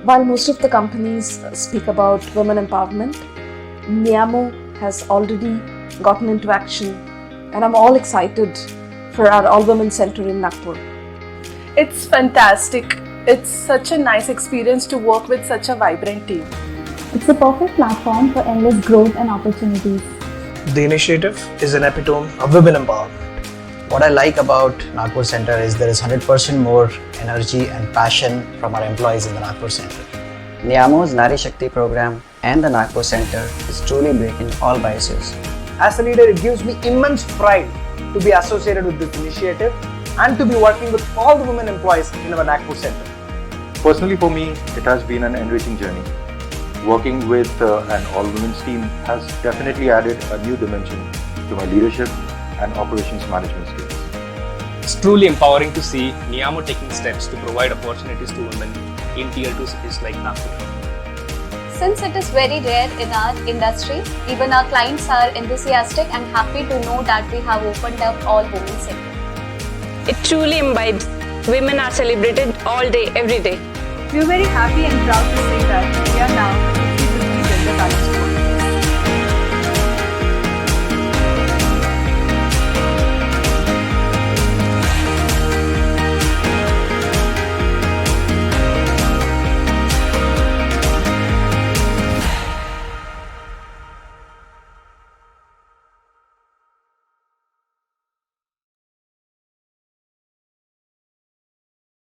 While most of the companies speak about women empowerment, Neeyamo has already gotten into action, and I'm all excited for our all-women center in Nagpur. It's fantastic. It's such a nice experience to work with such a vibrant team. It's a perfect platform for endless growth and opportunities. The initiative is an epitome of women empowerment. What I like about Nagpur Center is there is 100% more energy and passion from our employees in the Nagpur Center. Neeyamo's Naari Shakthi program and the Nagpur Center is truly breaking all biases. As a leader, it gives me immense pride to be associated with this initiative and to be working with all the women employees in our Nagpur Center. Personally for me, it has been an enriching journey. Working with an all-women's team has definitely added a new dimension to my leadership and operations management skills. It's truly empowering to see Neeyamo taking steps to provide opportunities to women in Tier 2 cities like Nagpur. Since it is very rare in our industry, even our clients are enthusiastic and happy to know that we have opened up all women center. It truly imbibes. Women are celebrated all day, every day. We are very happy and proud to say that we are now 50-50 gender balance.